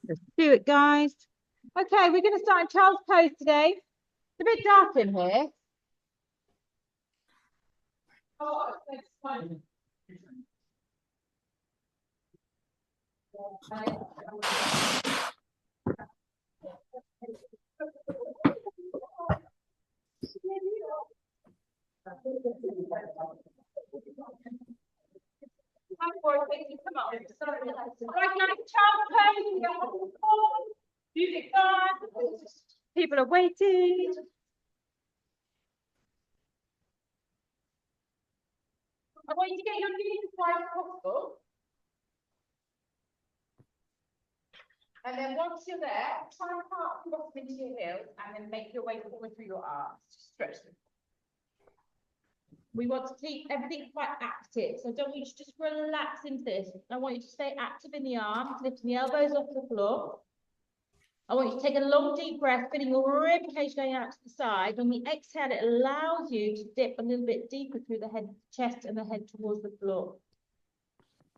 Let's do it, guys. Okay, we're going to start in child's pose today. It's a bit dark in here. Oh, it's fine. Come on. Right now, child's pose. Music on. People are waiting. I want you to get your knees as wide as possible. And then once you're there, try and park the bottom into your heels and then make your way forward through your arms. Just stretch them. We want to keep everything quite active. So I don't want you to just relax into this. I want you to stay active in the arms, lifting the elbows off the floor. I want you to take a long, deep breath, feeling your rib cage going out to the side. When we exhale, it allows you to dip a little bit deeper through the head, chest and the head towards the floor.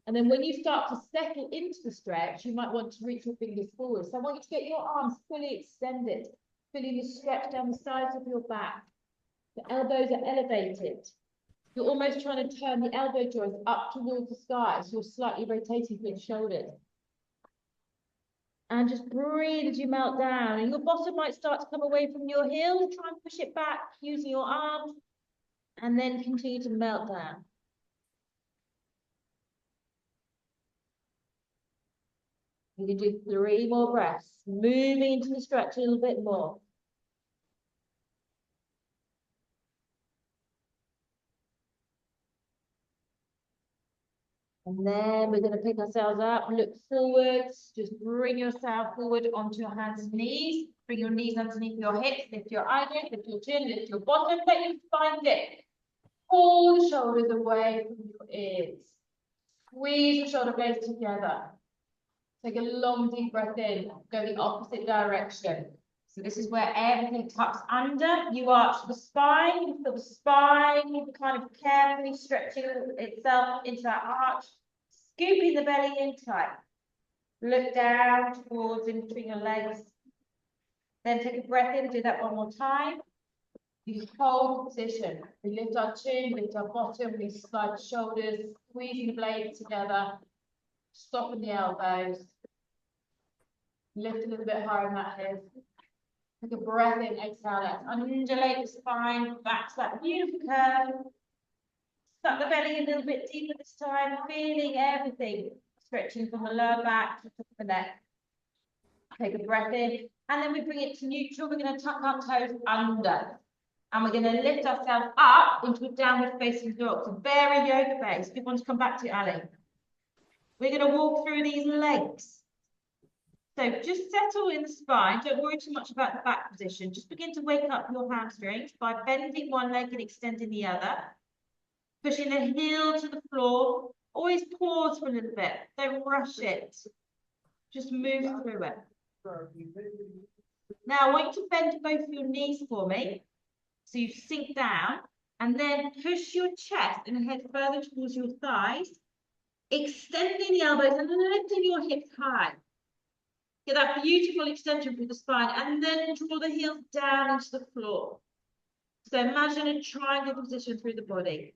And then when you start to settle into the stretch, you might want to reach your fingers forward. So I want you to get your arms fully extended, feeling the stretch down the sides of your back. The elbows are elevated. You're almost trying to turn the elbow joints up towards the sky, so you're slightly rotating through the shoulders. And just breathe as you melt down. And your bottom might start to come away from your heels. Try and push it back using your arms. And then continue to melt down. You can do 3 more breaths. Moving into the stretch a little bit more. And then we're going to pick ourselves up, look forwards, just bring yourself forward onto your hands and knees. Bring your knees underneath your hips, lift your eyelids, lift your chin, lift your bottom, let your spine dip. Pull the shoulders away from your ears. Squeeze the shoulder blades together. Take a long, deep breath in, go the opposite direction. So this is where everything tucks under. You arch the spine, you feel the spine kind of carefully stretching itself into that arch, scooping the belly in tight. Look down towards in between your legs. Then take a breath in, do that one more time. You hold the position. We lift our chin, lift our bottom, we slide the shoulders, squeezing the blades together, soften the elbows. Lift a little bit higher in that hip. Take a breath in, exhale, let's undulate the spine back to that beautiful curve. Suck the belly a little bit deeper this time, feeling everything stretching from the lower back to the top of the neck. Take a breath in, and then we bring it to neutral. We're going to tuck our toes under, and we're going to lift ourselves up into a downward facing dog. So very yoga base. Good one to come back to, Ali. We're going to walk through these legs. So just settle in the spine. Don't worry too much about the back position. Just begin to wake up your hamstrings by bending one leg and extending the other. Pushing the heel to the floor. Always pause for a little bit. Don't rush it. Just move through it. Now, I want you to bend both your knees for me. So you sink down. And then push your chest and head further towards your thighs. Extending the elbows and lifting your hips high. Get that beautiful extension through the spine and then draw the heels down into the floor. So imagine a triangle position through the body.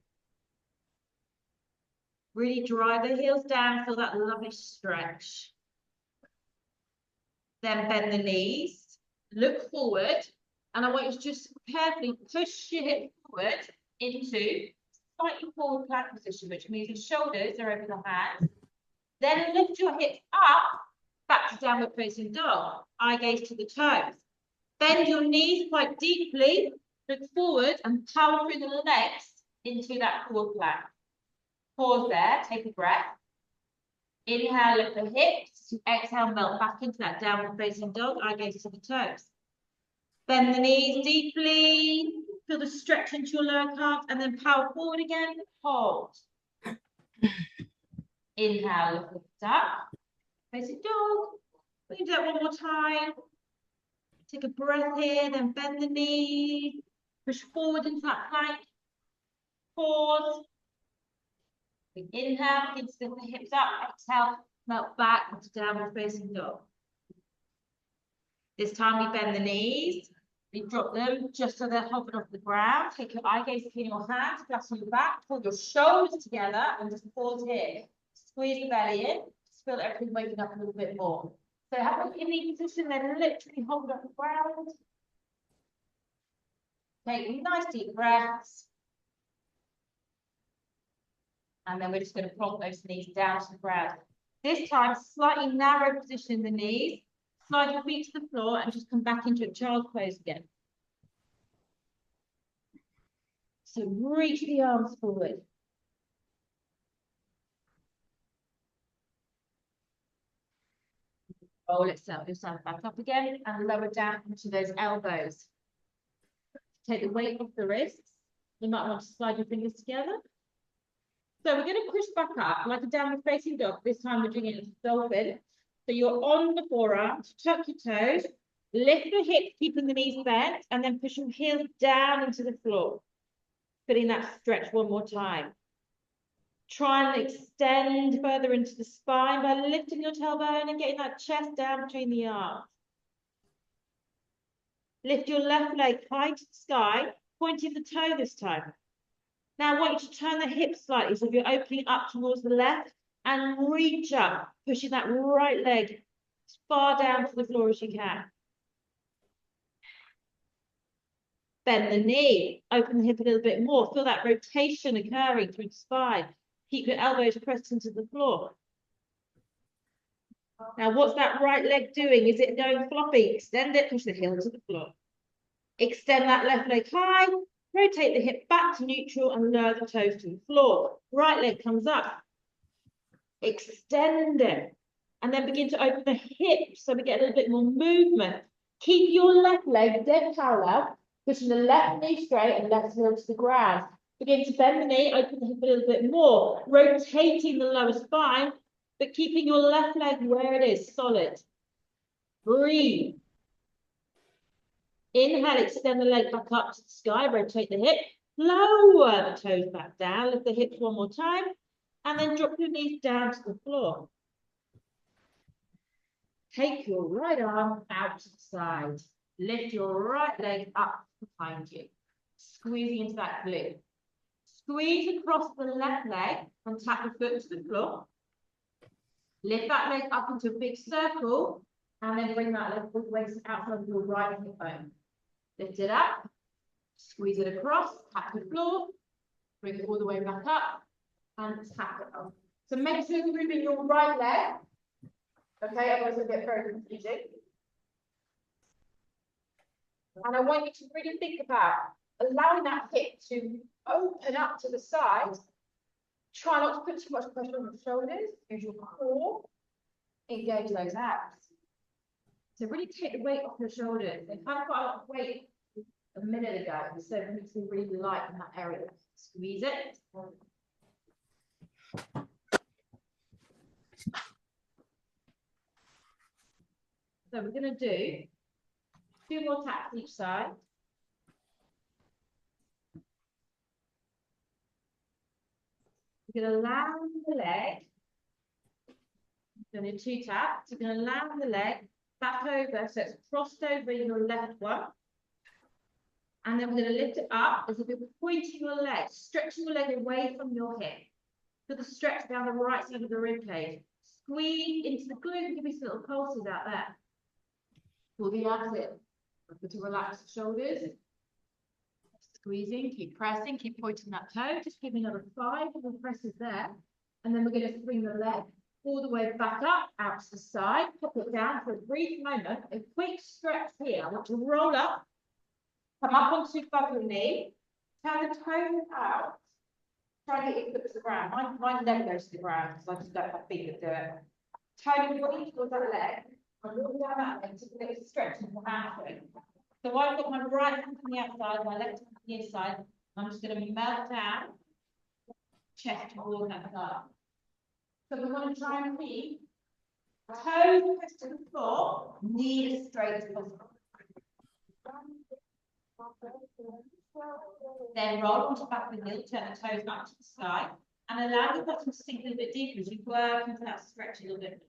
Really drive the heels down, feel that lovely stretch. Then bend the knees, look forward, and I want you to just carefully push your hips forward into slightly forward plank position, which means the shoulders are over the hands. Then lift your hips up. Back to downward facing dog. Eye gaze to the toes. Bend your knees quite deeply. Look forward and power through the legs into that forward plank. Pause there. Take a breath. Inhale, lift the hips. Exhale, melt back into that downward facing dog. Eye gaze to the toes. Bend the knees deeply. Feel the stretch into your lower calf and then power forward again. Hold. Inhale, lift the hips up. Facing dog. We can do that one more time. Take a breath here, then bend the knee. Push forward into that plank. Pause. Inhale, begin to lift the hips up. Exhale, melt back into downward facing dog. This time we bend the knees. We drop them just so they're hovering off the ground. Take your eye gaze between your hands, flat on your back, pull your shoulders together and just pause here. Squeeze the belly in. Just feel everything waking up a little bit more. So have a knees position, then literally hold up the ground. Take nice deep breaths. And then we're just going to plonk those knees down to the ground. This time, slightly narrow position in the knees. Slide your feet to the floor and just come back into a child's pose again. So reach the arms forward. Roll yourself back up again and lower down into those elbows. Take the weight off the wrists. You might want to slide your fingers together. So we're going to push back up like a downward facing dog. This time we're doing it as a dolphin. So you're on the forearms, tuck your toes, lift the hips, keeping the knees bent, and then push your heels down into the floor. Feeling that stretch one more time. Try and extend further into the spine by lifting your tailbone and getting that chest down between the arms. Lift your left leg high to the sky, pointing the toe this time. Now I want you to turn the hips slightly, so if you're opening up towards the left, and reach up, pushing that right leg as far down to the floor as you can. Bend the knee, open the hip a little bit more, feel that rotation occurring through the spine. Keep your elbows pressed into the floor. Now what's that right leg doing? Is it going floppy? Extend it, push the heel to the floor. Extend that left leg high, rotate the hip back to neutral and lower the toes to the floor. Right leg comes up. Extend it. And then begin to open the hips so we get a little bit more movement. Keep your left leg dead parallel, pushing the left knee straight and left heel to the ground. Begin to bend the knee, open the hip a little bit more, rotating the lower spine, but keeping your left leg where it is, solid. Breathe. Inhale, extend the leg back up to the sky, rotate the hip, lower the toes back down, lift the hips one more time, and then drop your knees down to the floor. Take your right arm out to the side. Lift your right leg up behind you, squeezing into that glute. Squeeze across the left leg and tap the foot to the floor. Lift that leg up into a big circle and then bring that leg all the way outside of your right hip bone. Lift it up, squeeze it across, tap the floor, bring it all the way back up and tap it up. So make sure you're moving your right leg. Okay, otherwise it'll get very confusing. And I want you to really think about allowing that hip to open up to the side. Try not to put too much pressure on the shoulders. Use your core. Engage those abs. So really take the weight off your shoulders. They've had quite a lot of weight a minute ago, so it needs to be really light in that area. Squeeze it. So we're going to do 2 more taps each side. We're going to land the leg. We're going to do 2 taps. You're going to land the leg back over, so it's crossed over your left one. And then we're going to lift it up as if you're pointing your leg, stretching your leg away from your hip. Feel the stretch down the right side of the rib cage. Squeeze into the glute and give me some little pulses out there. Pull the abs in. Remember to relax the shoulders. Squeezing, keep pressing, keep pointing that toe. Just give me another 5 little presses there. And then we're going to swing the leg all the way back up, out to the side. Pop it down for a brief moment. A quick stretch here. I want to roll up. Come up onto your knee. Turn the toes out. Try and get your foot to the ground. Mine never goes to the ground because I just don't have feet that do it. Turn your body towards that leg. And walk down that leg to get a stretch in the hamstring. So I've got my right hand on the outside, my left hand on the inside. I'm just going to melt down, chest towards that side. So we want to try and keep toes pressed to the floor, knee as straight as possible. Then roll onto back of the heel, turn the toes up to the sky, and allow your bottom to sink a little bit deeper as you work into that stretch a little bit.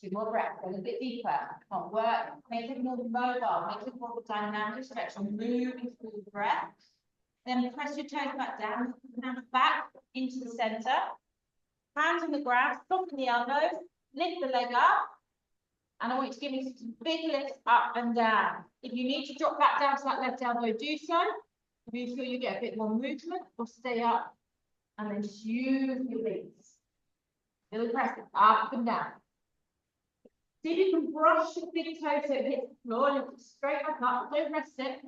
Two more breaths, a little bit deeper. Come on, work, make it more mobile, make it more of a dynamic stretch, moving through the breath. Then press your toes back down, hands back into the center. Hands on the ground, soften the elbows, lift the leg up. And I want you to give me some big lifts up and down. If you need to drop back down to that left elbow, do so. If you feel you get a bit more movement, or stay up and then just use your legs. Little press it up and down. See if you can brush your big toe so it hits the floor, lift it straight back up, don't rest it.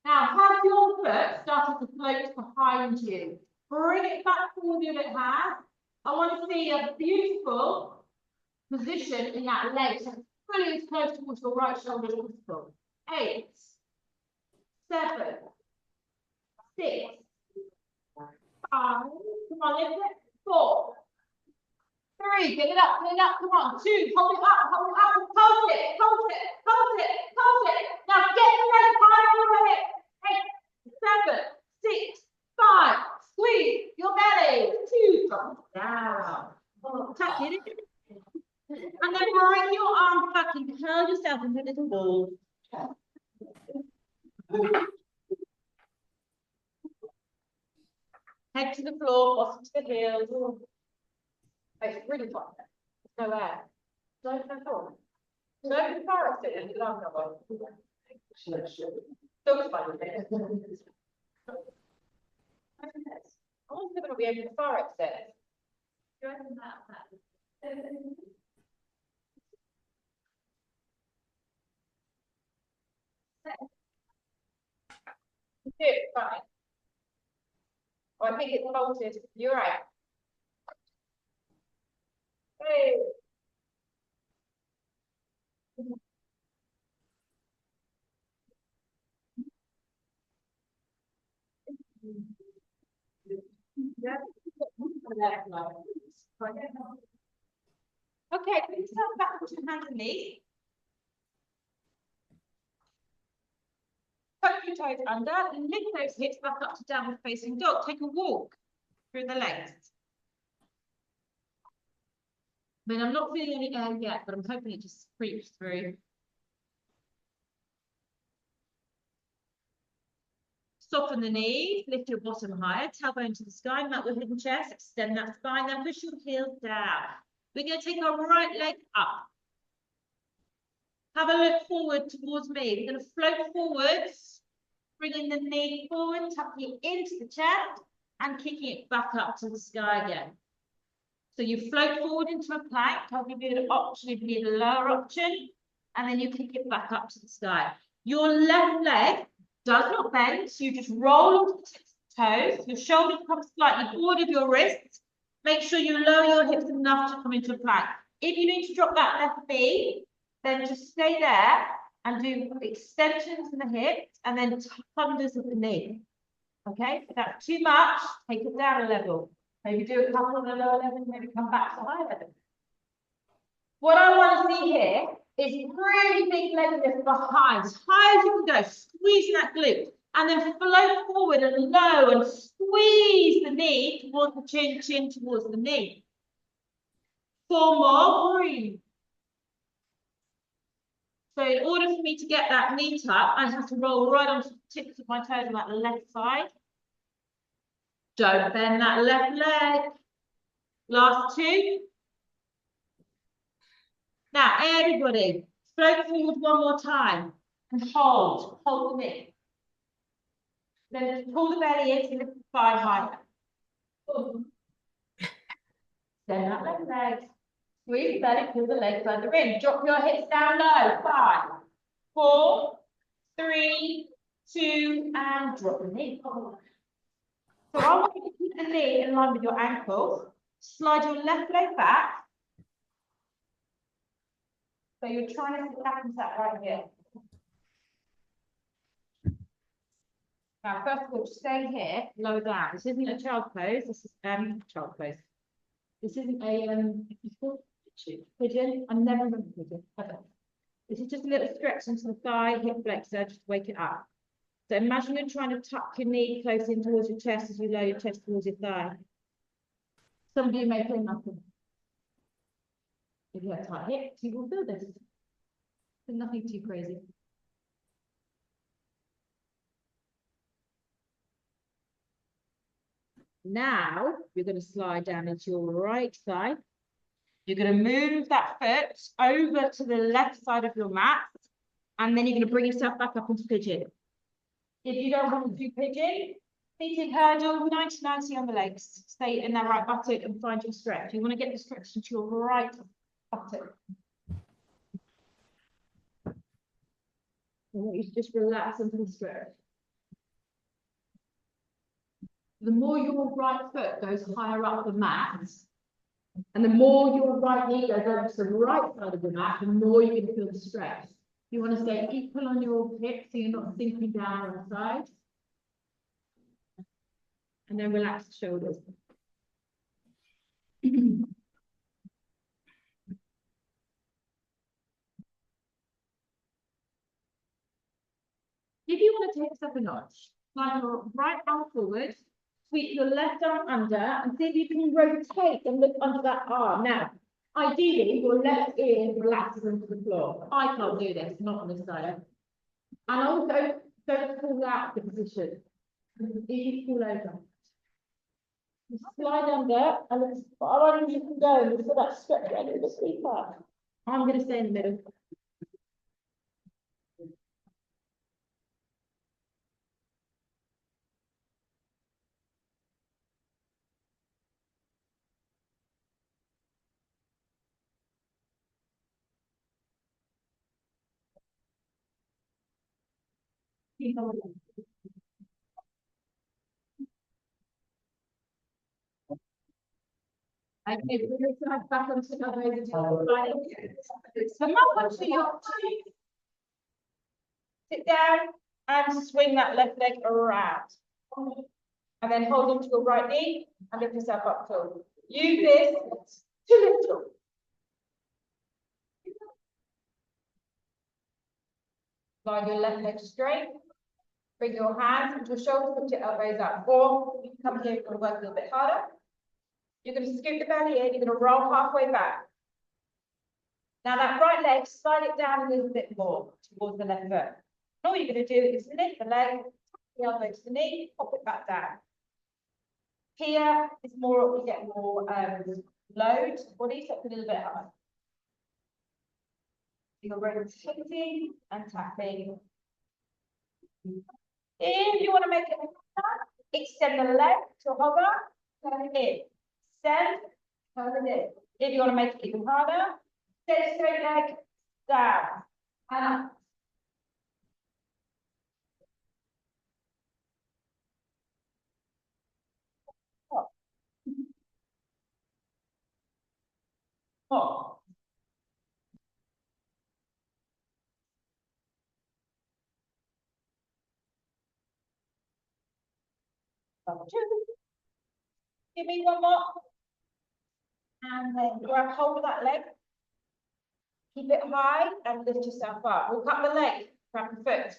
Now, have your foot started to float behind you. Bring it back forward if it has. I want to see a beautiful position in that leg, so fully as close towards your right shoulder as possible. 8, 7, 6, 5, come on, lift it, 4, 3, get it up, come on, 2, hold it up, hold it, hold it. Now get the leg high over it. 8, 7, 6, 5, squeeze your belly, 2, drop it down. Tuck it in. And then bring your arms back and curl yourself into a little ball. Head to the floor, bottom to the heels. It's really fun. There's no air. Don't go forward. Don't embarrass it in the long run. Don't find it. I want to be able to fire exit. You open that. Good, fine. Oh, I think it's bolted. You're right. Hey. Okay, put yourself back onto your hands and knees. Tuck your toes under, lift those hips back up to downward facing dog. Take a walk through the legs. I mean, I'm not feeling any air yet, but I'm hoping it just creeps through. Soften the knees, lift your bottom higher, tailbone to the sky, melt your hidden chest, extend that spine, then push your heels down. We're going to take our right leg up. Have a look forward towards me. We're going to float forwards, bringing the knee forward, tucking it into the chest, and kicking it back up to the sky again. So you float forward into a plank. I'll give you an option if you need a lower option, and then you kick it back up to the sky. Your left leg does not bend, so you just roll onto the tips of the toes. Your shoulders come slightly forward of your wrists. Make sure you lower your hips enough to come into a plank. If you need to drop that left knee, then just stay there and do extensions in the hips and then thunders of the knee. Okay, if that's too much, take it down a level. Maybe do a couple on the lower level, maybe come back to the higher level. What I want to see here is really big leg lift behind, as high as you can go, squeezing that glute, and then float forward and low and squeeze the knee towards the chin, chin towards the knee. 4 more, breathe. So in order for me to get that knee tuck, I have to roll right onto the tips of my toes on that left side. Don't bend that left leg. Last 2. Now, everybody, float forward one more time and hold the knee. Then pull the belly in to lift the thigh higher. Then that left leg. Squeeze the belly, pull the legs under in. Drop your hips down low. 5, 4, 3, 2, and drop the knee. So I want you to keep the knee in line with your ankle. Slide your left leg back. So you're trying to sit back into that right here. Now, first of all, stay here, lower down. This isn't a child pose. This is child pose. This isn't a pigeon. I never remember pigeon. This is just a little stretch into the thigh, hip flexor, just to wake it up. So imagine you're trying to tuck your knee close in towards your chest as you lower your chest towards your thigh. Some of you may feel nothing. If you have tight hips, you will feel this. But nothing too crazy. Now, you're going to slide down into your right side. You're going to move that foot over to the left side of your mat. And then you're going to bring yourself back up into pigeon. If you don't want to do pigeon, seated hurdle, 90-90 on the legs. Stay in that right buttock and find your stretch. You want to get the stretch into your right buttock. I want you to just relax into the stretch. The more your right foot goes higher up the mat, and the more your right knee goes over to the right side of the mat, the more you're going to feel the stretch. You want to stay equal on your hips so you're not sinking down on the side. And then relax the shoulders. If you want to take this up a notch, slide your right arm forward, sweep your left arm under, and see if you can rotate and look under that arm. Now, ideally, your left ear relaxes into the floor. I can't do this, not on this side. And also, don't pull out the position. If you pull over. You slide under, and as far as you can go, and look for that stretch right in the sleeper. I'm going to stay in the middle. I can bring yourself back onto the other end. So now onto your sit down and swing that left leg around. And then hold onto your right knee and lift yourself up tall. Use this to lift up. Line your left leg straight. Bring your hands into your shoulders, put your elbows up. Or you can come here and work a little bit harder. You're going to scoop the belly in, you're going to roll halfway back. Now that right leg, slide it down a little bit more towards the left foot. All you're going to do is lift the leg, the elbow to the knee, pop it back down. Here is more, you get more load to the body, so it's a little bit higher. You're rotating and tapping. If you want to make it extend the leg to hover, turn it in. Extend, turn it in. If you want to make it even harder, stay straight leg, down, and up. Up. Give me one more. And then grab hold of that leg. Keep it high and lift yourself up. We'll cut the leg, grab the foot.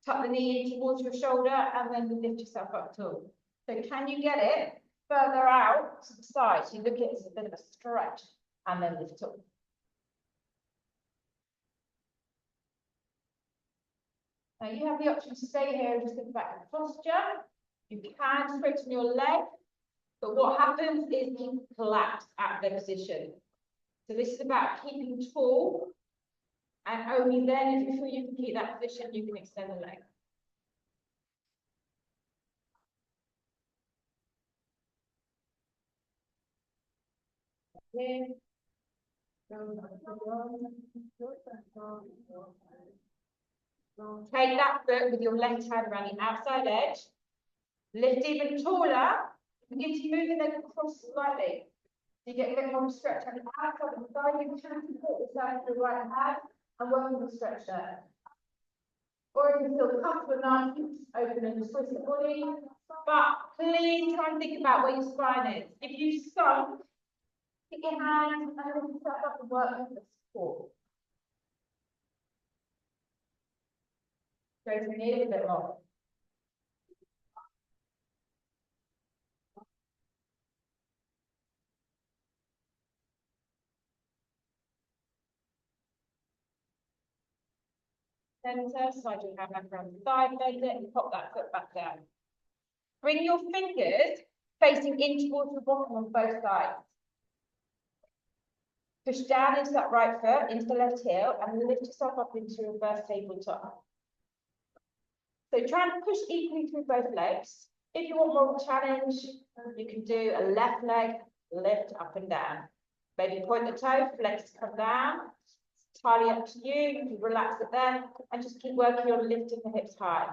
Tuck the knee in towards your shoulder and then lift yourself up tall. So can you get it further out to the side? So you look at it as a bit of a stretch and then lift up. Now you have the option to stay here and just think about your posture. You can straighten your leg, but what happens is you collapse at the position. So this is about keeping tall, and only then, if you feel you can keep that position, you can extend the leg. Here. Take that foot with your left hand around the outside edge. Lift even taller. Begin to move the leg across slightly. You get a bit more stretch on the outside of the thigh. You can support yourself with the right hand and work on the stretch there. Or if you feel comfortable enough, open and twist the body. But please try and think about where your spine is. If you sunk, pick your hands and lift yourself up and work with the support. Go to the knee a bit more. Center, slide your hand back around the thigh, bend it, and pop that foot back down. Bring your fingers facing in towards the bottom on both sides. Push down into that right foot, into the left heel, and lift yourself up into reverse tabletop. So try and push equally through both legs. If you want more of a challenge, you can do a left leg, lift up and down. Maybe point the toe, flex, come down. It's entirely up to you. You can relax it there and just keep working on lifting the hips high.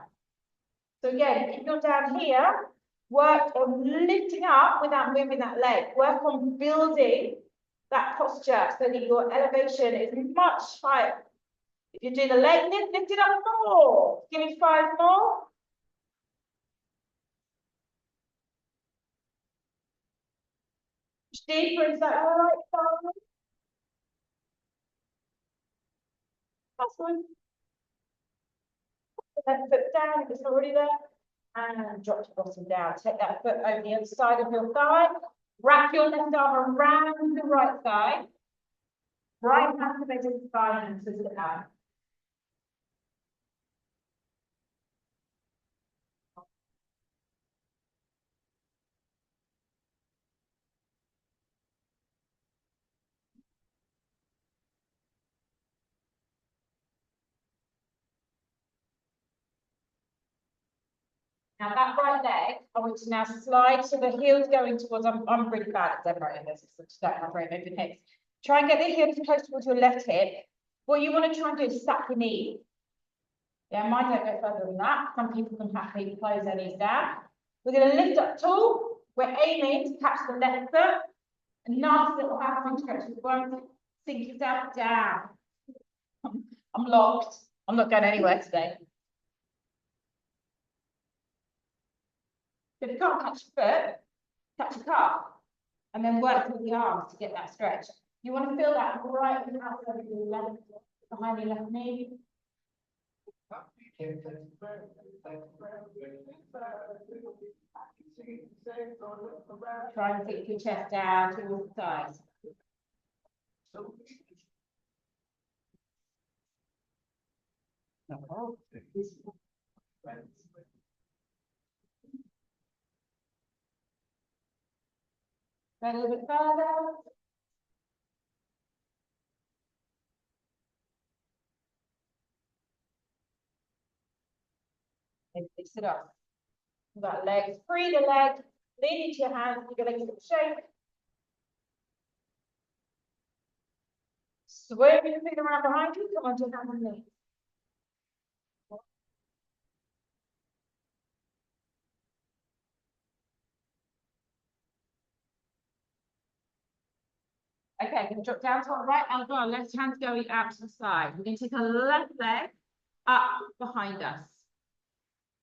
So again, if you're down here, work on lifting up without moving that leg. Work on building that posture so that your elevation is much higher. If you're doing the leg lift, lift it up more. Give me 5 more. Deeper into that right side. That's one. Then foot down if it's already there. And drop your bottom down. Take that foot over the other side of your thigh. Wrap your left arm around the right thigh. Right hand to base the spine and twist it out. Now that right leg, I want to now slide so the heel's going towards, I'm really bad at demonstrating this, so just don't have very open hips. Try and get the heel close towards your left hip. What you want to try and do is stack your knees. Yeah, mine don't go further than that. Some people can happily close their knees down. We're going to lift up tall. We're aiming to catch the left foot. A nice little hamstring stretch. We won't sink yourself down. I'm locked. I'm not going anywhere today. If you can't catch your foot, catch your calf. And then work with the arms to get that stretch. You want to feel that right outside of your left, behind your left knee. Try and take your chest down towards the thighs. Go a little bit further. And fix it up. That leg, free the leg, lean into your hands, you're going to get shape. Swim your feet around behind you, come onto your hands and knees. Okay, I'm going to drop down to our right elbow, our left hand's going out to the side. We're going to take our left leg up behind us.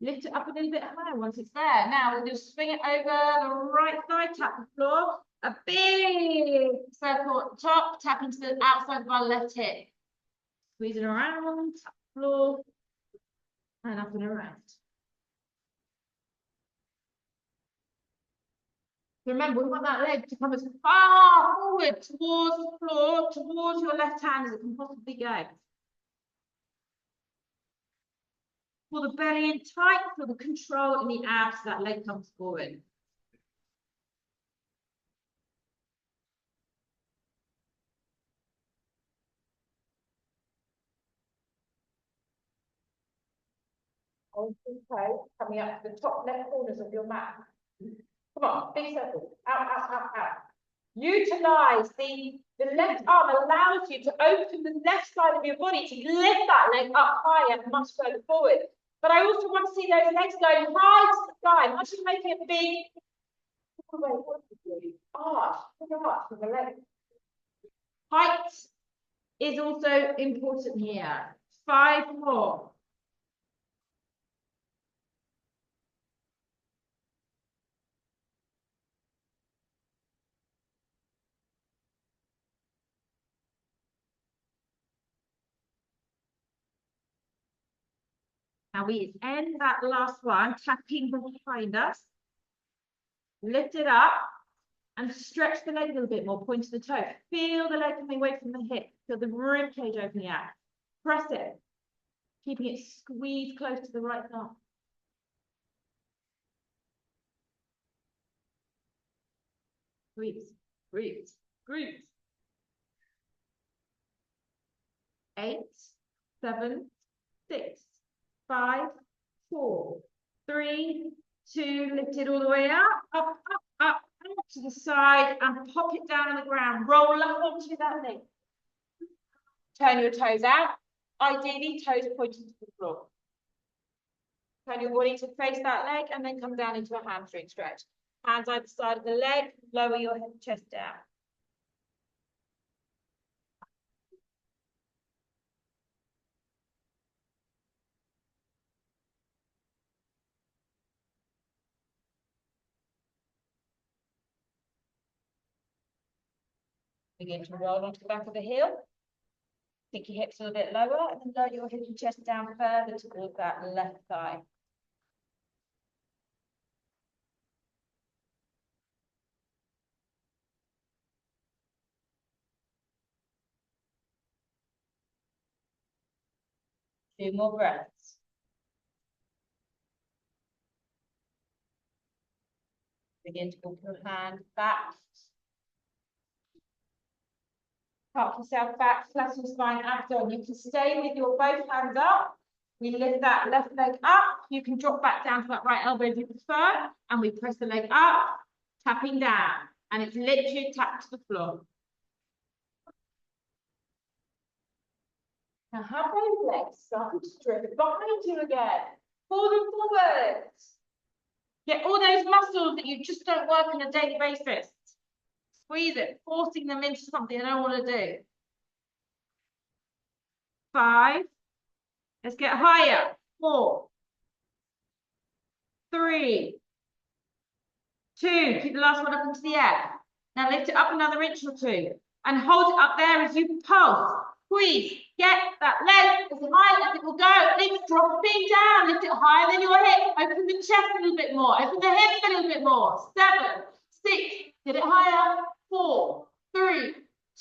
Lift it up a little bit higher once it's there. Now we're going to swing it over the right thigh, tap the floor. A big circle at the top, tap into the outside of our left hip. Squeeze it around, tap the floor, and up and around. Remember, we want that leg to come as far forward towards the floor, towards your left hand as it can possibly go. Pull the belly in tight, feel the control in the abs so that leg comes forward. Hold the toe coming up to the top left corners of your mat. Come on, big circle. Out, out, out, out. Utilize the left arm allows you to open the left side of your body to lift that leg up higher, much further forward. But I also want to see those legs going high to the sky, much as making a big arch with the leg. Height is also important here. 5 more. Now we end that last one, tapping behind us. Lift it up and stretch the leg a little bit more, point to the toe. Feel the leg coming away from the hip. Feel the rib cage opening out. Press it. Keeping it squeezed close to the right thumb. Breathe, breathe, breathe. 8, 7, 6, 5, 4, 3, 2, lift it all the way up, up to the side and pop it down on the ground. Roll up onto that leg. Turn your toes out. Ideally, toes pointing to the floor. Turn your body to face that leg and then come down into a hamstring stretch. Hands either side of the leg, lower your head, chest down. Begin to roll onto the back of the heel. Sink your hips a little bit lower and then lower your head and chest down further towards that left thigh. Two more breaths. Begin to walk your hand back. Park yourself back, flat your spine, abs on. You can stay with your both hands up. We lift that left leg up. You can drop back down to that right elbow if you prefer. And we press the leg up, tapping down. And it's literally tap to the floor. Now have those legs starting to drift behind you again. Pull them forward. Get all those muscles that you just don't work on a daily basis. Squeeze it, forcing them into something they don't want to do. 5. Let's get higher. 4, 3, 2. Keep the last one up into the air. Now lift it up another inch or 2. And hold it up there as you pulse. Squeeze. Get that leg as high as it will go. It's dropping down. Lift it higher than your hip. Open the chest a little bit more. Open the hips a little bit more. 7, 6. Get it higher. 4, 3,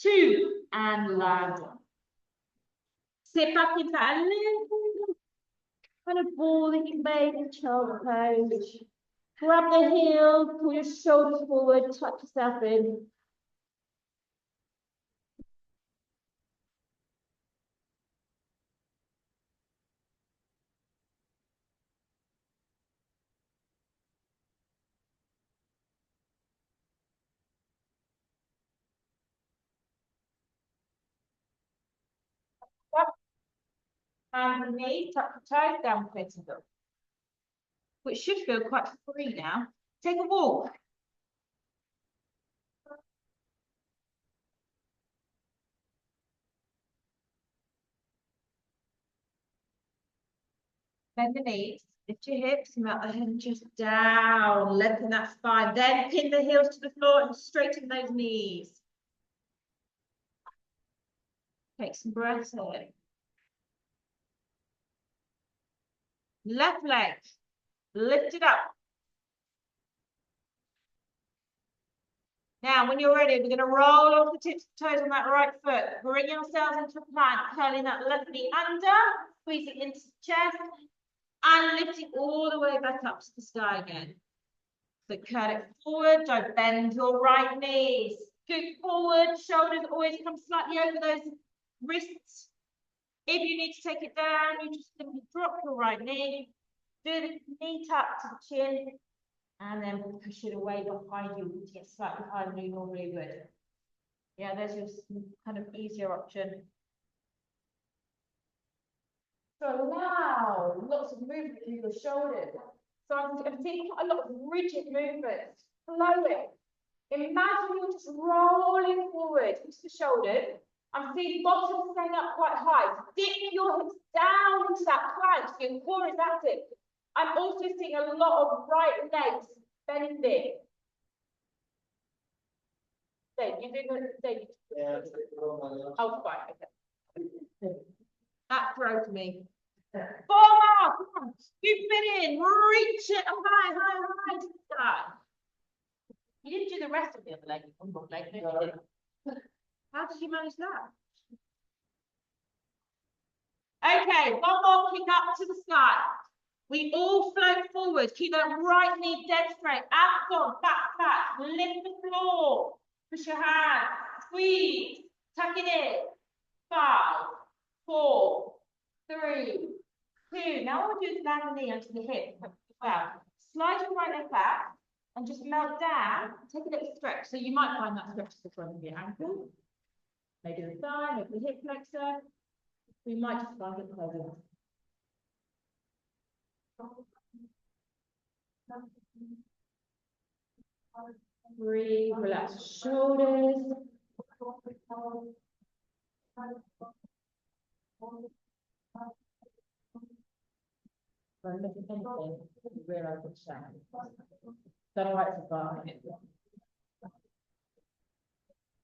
2. And land. Sit back into that little kind of ball that you made in child pose. Grab the heels, pull your shoulders forward, tuck yourself in. Hands and knees, tuck your toes down, facing them. Which should feel quite free now. Take a walk. Bend the knees, lift your hips, melt the head just down, lengthen that spine. Then pin the heels to the floor and straighten those knees. Take some breaths in. Left leg, lift it up. Now, when you're ready, we're going to roll off the tips of the toes on that right foot. Bring yourselves into a plank, curling that left knee under, squeezing into the chest, and lifting all the way back up to the sky again. So curl it forward, don't bend your right knees. Scoot forward, shoulders always come slightly over those wrists. If you need to take it down, you just simply drop your right knee, do the knee tap to the chin, and then push it away behind you to get slightly higher than you normally would. Yeah, there's your kind of easier option. So now, lots of movement in your shoulders. So I'm seeing quite a lot of rigid movements, flowing. Imagine you're just rolling forward into the shoulders. I'm seeing bottom staying up quite high. Dip your hips down into that plank so your core is active. I'm also seeing a lot of right legs bending. Dave, you doing it? Dave? Yeah. Oh, fine. Okay. That broke me. 4 more. Come on. Scoop it in. Reach it high, high, high to the sky. You didn't do the rest of the other leg. How did you manage that? Okay, one more kick up to the sky. We all float forward. Keep that right knee dead straight. Abs on, back flat. Lift the floor. Push your hands. Squeeze. Tuck it in. 5, 4, 3, 2. Now what we'll do is land the knee onto the hip. Well, slide your right leg back and just melt down. Take a little stretch. So you might find that stretch to the front of your ankle. Maybe the thigh, maybe the hip flexor. We might just find it pleasant. Breathe, relax shoulders. Don't look at anything, you realise it's shame. Don't know why it's a bar.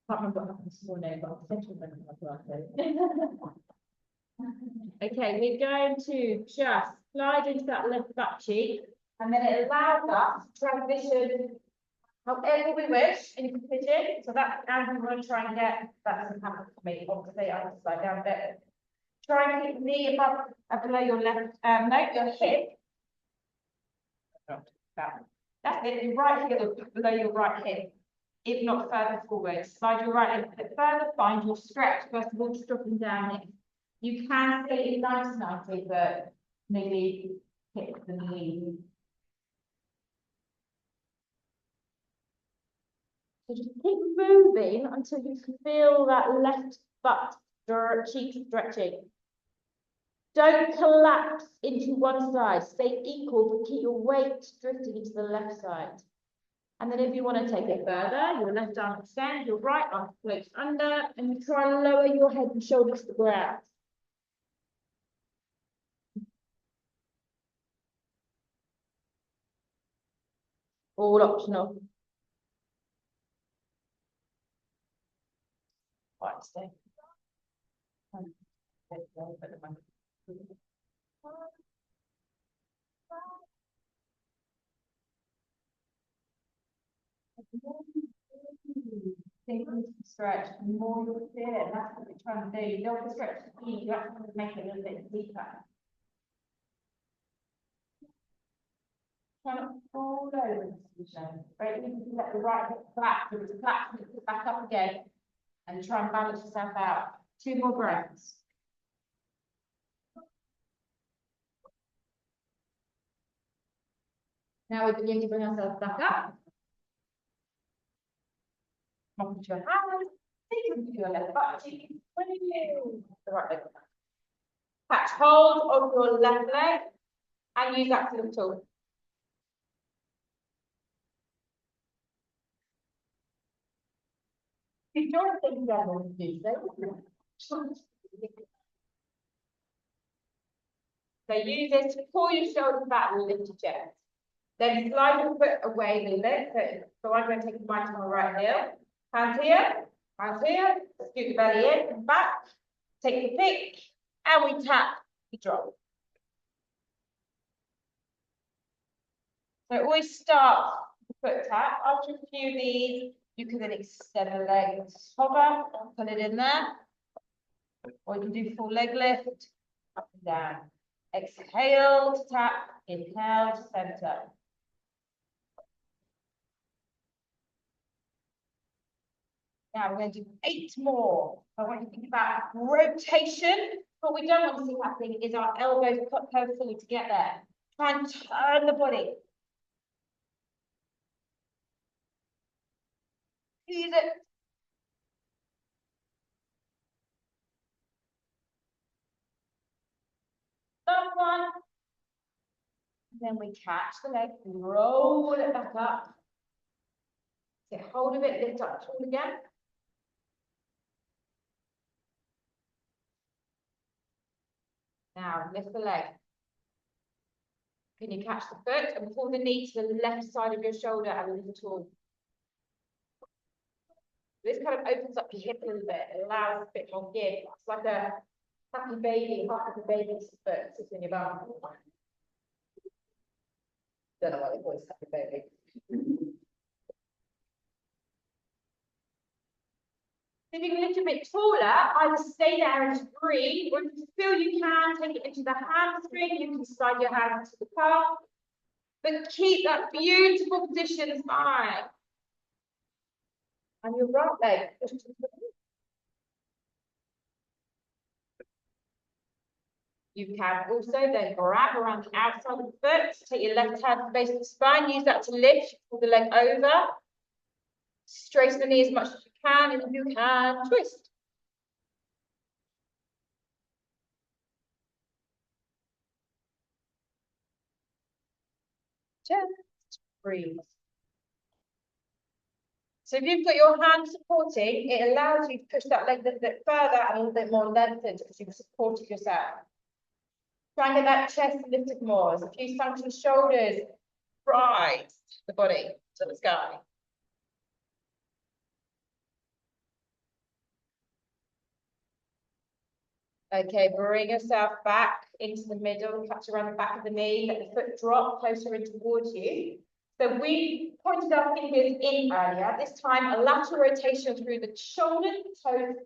Can't remember what happened this morning, but I'll send you a Okay, we're going to just slide into that left butt cheek, and then it allows us to transition however we wish into pigeon. So that's how we want to try and get, that doesn't happen for me, obviously I have to slide down a bit. Try and keep the knee above below your left, no, your hip. That's it, your right heel below your right hip, if not further forward. Slide your right leg a bit further, find your stretch, first of all, just dropping down it. You can stay in 90-90, but maybe hit the knee. So just keep moving until you feel that left butt cheek stretching. Don't collapse into one side. Stay equal, but keep your weight drifting into the left side. And then if you want to take it further, your left arm extends, your right arm floats under, and you try and lower your head and shoulders to the ground. All optional. Right, stay. Stretch, the more you'll feel it. That's what we're trying to do. You don't want to stretch the knee, you actually want to make it a little bit deeper. Try not to fall over this position. Right, you can let the right hip flat, so it's flat, and it back up again, and try and balance yourself out. 2 more breaths. Now we begin to bring ourselves back up. Onto your hands, take them to your left butt cheek, the right leg. Catch hold of your left leg and use that to the tool. If you're thinking that on Tuesday, so use this to pull your shoulders back and lift your chest. Then slide your foot away the leg. So I'm going to take my to my right heel. Hands here, scoot the belly in and back, take the pick, and we tap, we drop. So always start the foot tap. After a few of these, you can then extend the legs, hover, put it in there. Or you can do full leg lift, up and down. Exhale to tap, inhale to center. Now we're going to do 8 more. I want you to think about rotation. What we don't want to see happening is our elbows curve forward to get there. Try and turn the body. Use it. Last one. Then we catch the leg, roll it back up. Get hold of it, lift up tall again. Now lift the leg. Can you catch the foot and pull the knee to the left side of your shoulder and a little tall? This kind of opens up your hip a little bit. It allows a bit more give. It's like a happy baby, half of the baby's foot sits in your bum. Don't know why they call it happy baby. If you can lift a bit taller, either stay there and just breathe, or if you feel you can, take it into the hamstring. You can slide your hands to the calf, but keep that beautiful position spine. And your right leg. You can also then grab around the outside of the foot, take your left hand to the base of the spine, use that to lift, pull the leg over. Straighten the knee as much as you can, and if you can, twist. Just breathe. So if you've got your hand supporting, it allows you to push that leg a little bit further and a little bit more lengthened because you've supported yourself. Try and get that chest lifted more. As a few sunken shoulders, rise the body to the sky. Okay, bring yourself back into the middle, catch around the back of the knee, let the foot drop closer in towards you. So we pointed our fingers in earlier. This time, a lateral rotation through the shoulder, toes,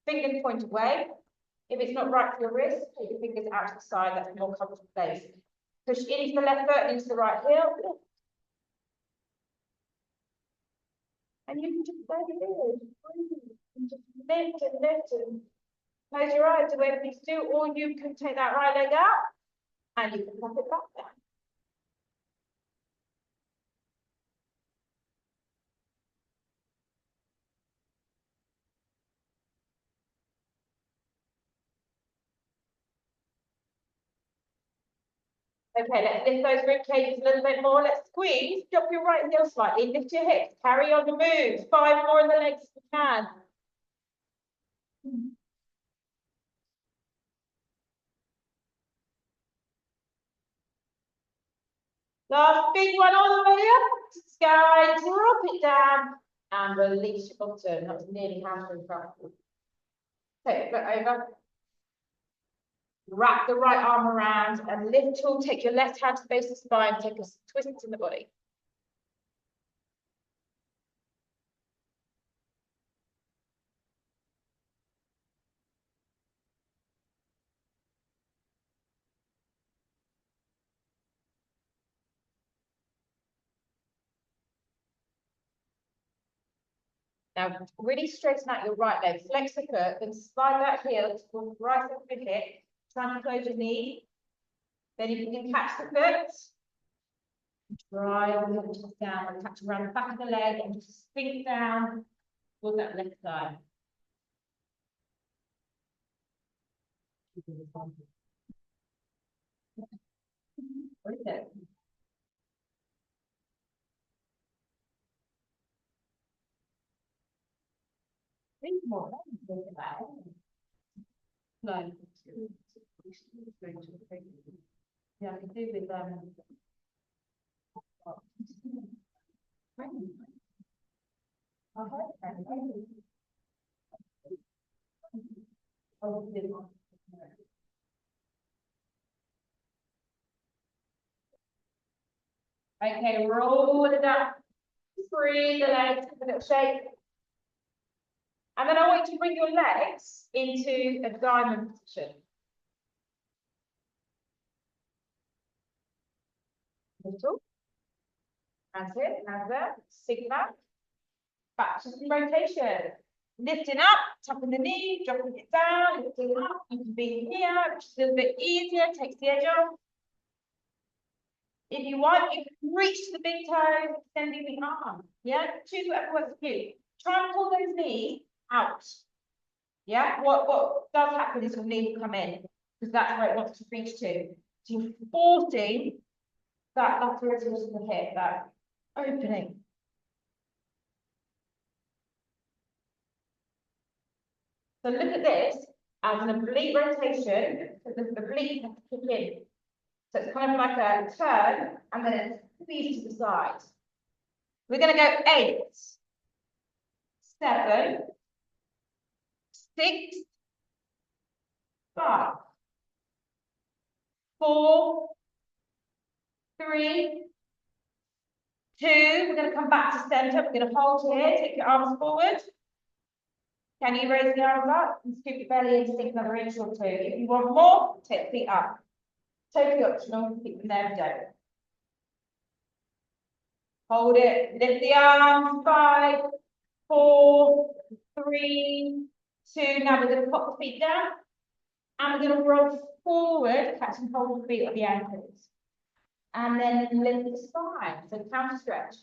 fingers point away. If it's not right for your wrist, take your fingers out to the side. That's a more comfortable place. Push into the left foot, into the right heel. And you can just let it in. And just lift and lift and close your eyes to whatever you do, or you can take that right leg out and you can pop it back down. Okay, let's lift those rib cages a little bit more. Let's squeeze, drop your right heel slightly, lift your hips, carry on the move. 5 more in the legs if you can. Last big one all the way up to the sky, drop it down and release your bottom. That was nearly hamstring practice. Take it over. Wrap the right arm around and lift tall. Take your left hand to the base of the spine. Take a twist in the body. Now, really straighten out your right leg. Flex the foot, then slide that heel to the right of the hip. Try and close your knee. Then you can catch the foot. Drive the hips down and catch around the back of the leg and just sink down towards that left side. What is it? Think more. No. Yeah, I can do with okay, roll it up. Free the legs, give a little shake. And then I want you to bring your legs into a diamond position. Little. That's it. Now there. Sink back to some rotation. Lifting up, tapping the knee, dropping it down, lifting up. You can be here, which is a little bit easier, takes the edge off. If you want, you can reach to the big toe, extending the arm. Yeah, choose whatever works for you. Try and pull those knees out. Yeah, what does happen is your knee will come in because that's where it wants to reach to. So you're forcing that lateral rotation of the hip, that opening. So look at this as an oblique rotation, so the oblique has to kick in. So it's kind of like a turn and then it squeezes to the side. We're going to go 8, 7, 6, 5, 4, 3, 2. We're going to come back to center. We're going to hold here. Take your arms forward. Can you raise the arms up and scoop your belly in, sink another inch or two? If you want more, take the feet up. Totally optional, keep them there, don't. Hold it, lift the arms, 5, 4, 3, 2. Now we're going to pop the feet down and we're going to roll forward, catching hold of the feet at the ankles. And then lift the spine, so counter stretch.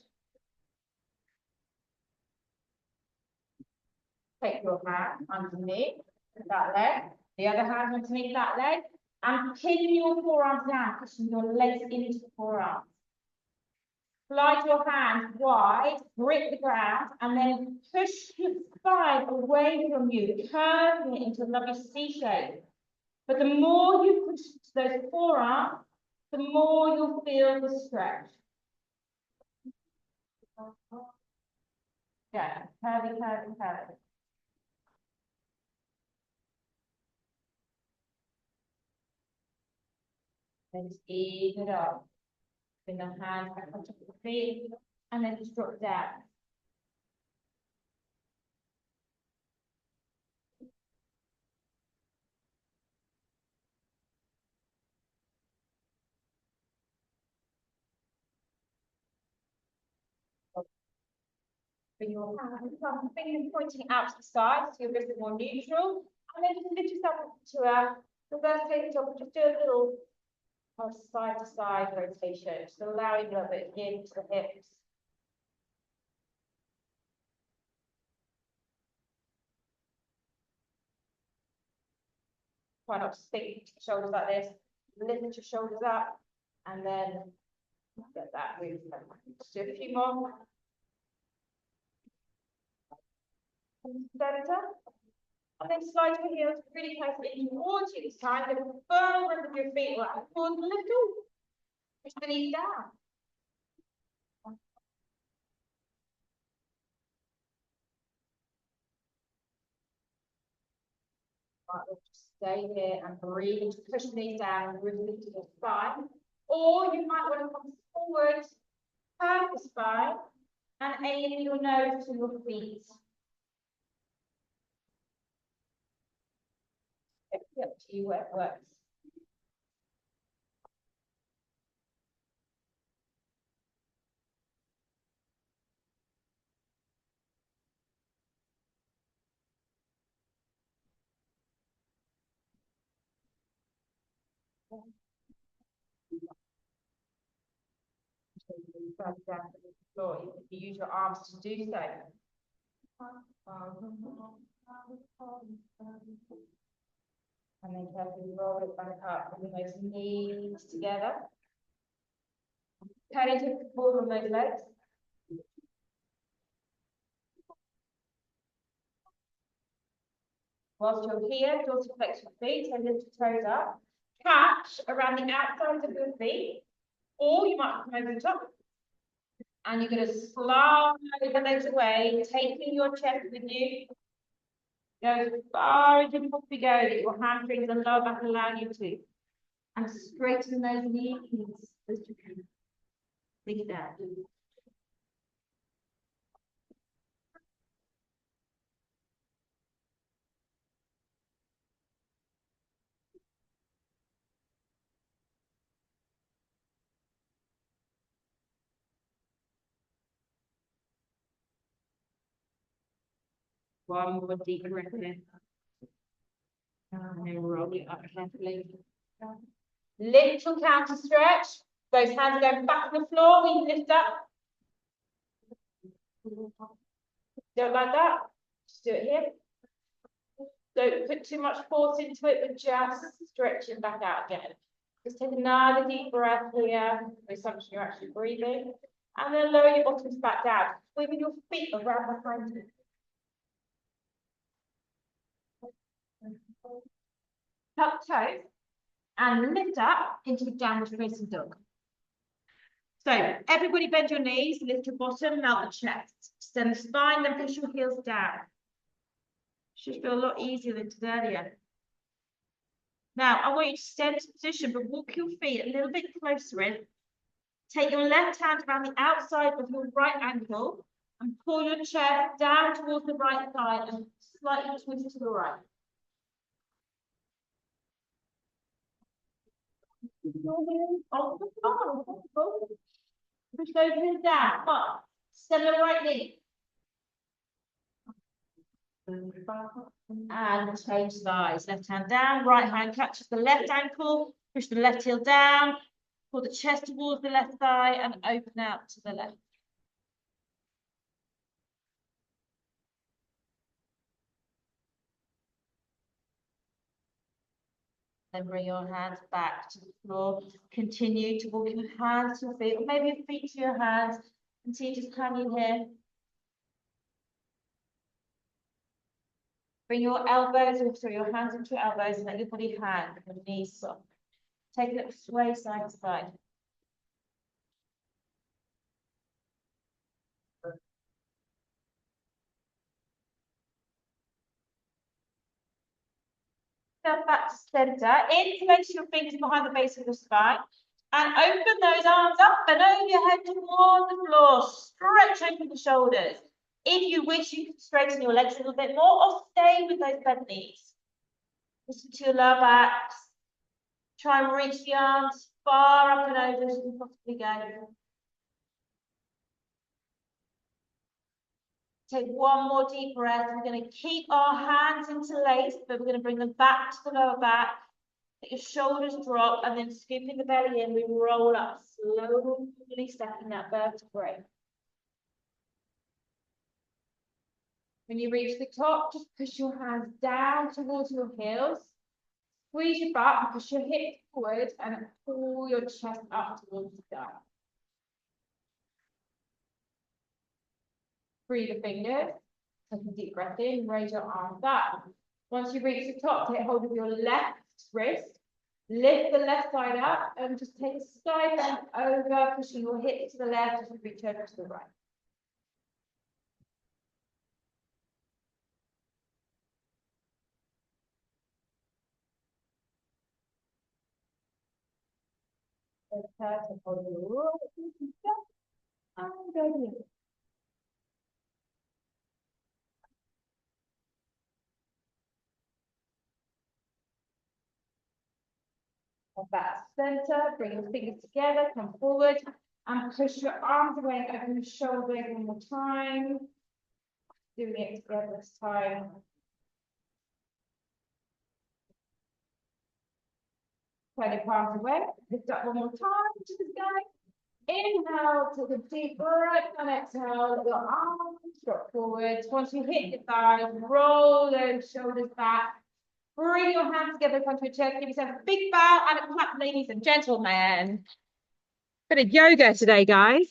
Take your hand underneath that leg, the other hand underneath that leg, and pin your forearms down, pushing your legs into the forearms. Slide your hands wide, grip the ground, and then push your spine away from you, curving it into a lovely C shape. But the more you push those forearms, the more you'll feel the stretch. Yeah, curvy, curvy, curvy. Then just ease it up. Bring the hands back on top of the feet, and then just drop down. Bring your hands, fingers pointing out to the side, so you're a bit more neutral, and then just lift yourself up to a reverse tabletop, and just do a little side to side rotation, just allowing a little bit into the hips. Try not to stick your shoulders like this. Lift your shoulders up, and then get that movement. Just do a few more. Center. And then slide your heels really closely in towards you this time. Then firm grip of your feet right forward a little. Push the knees down. Right, we'll just stay here and breathe. Just push the knees down and really lift your spine. Or you might want to come forward, curve the spine, and aim your nose to your feet. It's up to you where it works. Down to the floor, you can use your arms to do so. And then carefully roll it back up, bring those knees together. Turn into a ball on those legs. Whilst you're here, dorsal flex your feet, so lift your toes up. Catch around the outside of your feet, or you might come over the top. And you're going to slide the legs away, taking your chest with you. Go as far as you possibly go, that your hamstrings and lower back allow you to. And straighten those knees as you can. Bring it down. One more deep breath in. And then roll it up carefully. Little counter stretch. Those hands are going back on the floor. We lift up. Don't like that. Just do it here. Don't put too much force into it, but just stretching back out again. Just take another deep breath here. The assumption you're actually breathing. And then lower your bottoms back down. Swing your feet around behind you. Tuck toes and lift up into a downward facing dog. So everybody bend your knees, lift your bottom, melt the chest. Extend the spine, then push your heels down. Should feel a lot easier than today earlier. Now I want you to stay in this position, but walk your feet a little bit closer in. Take your left hand around the outside of your right ankle And pull your chest down towards the right side and slightly twist to the right. Off the floor. Push those heels down. Come on. Step your right knee. And change sides. Left hand down, right hand catches the left ankle. Push the left heel down. Pull the chest towards the left thigh and open out to the left. Then bring your hands back to the floor. Continue to walk your hands to your feet, or maybe your feet to your hands. Continue just hanging here. Bring your elbows, so your hands into your elbows, and let your body hang, your knees soft. Take a little sway side to side. Step back to center. Interlace your fingers behind the base of the spine. And open those arms up and over your head toward the floor. Stretch open the shoulders. If you wish, you can straighten your legs a little bit more or stay with those bent knees. Listen to your lower backs. Try and reach the arms far up and over as you can possibly go. Take one more deep breath. We're going to keep our hands interlaced, but we're going to bring them back to the lower back. Let your shoulders drop and then scooping the belly in, we roll up, slowly stepping that vertebrae. When you reach the top, just push your hands down towards your heels. Squeeze your butt and push your hips forward and pull your chest up towards the sky. Free the fingers. Take a deep breath in, raise your arms up. Once you reach the top, take hold of your left wrist. Lift the left side up and just take a side bend over, pushing your hips to the left as you reach over to the right. Back to center, bring your fingers together, come forward and push your arms away over your shoulders one more time. Doing it together this time. Turn your palms away, lift up one more time to the sky. Inhale, take a deep breath and exhale, let your arms drop forward. Once you hit your thighs, roll those shoulders back. Bring your hands together in front of your chest. Give yourself a big bow and a clap, ladies and gentlemen. Bit of yoga today, guys.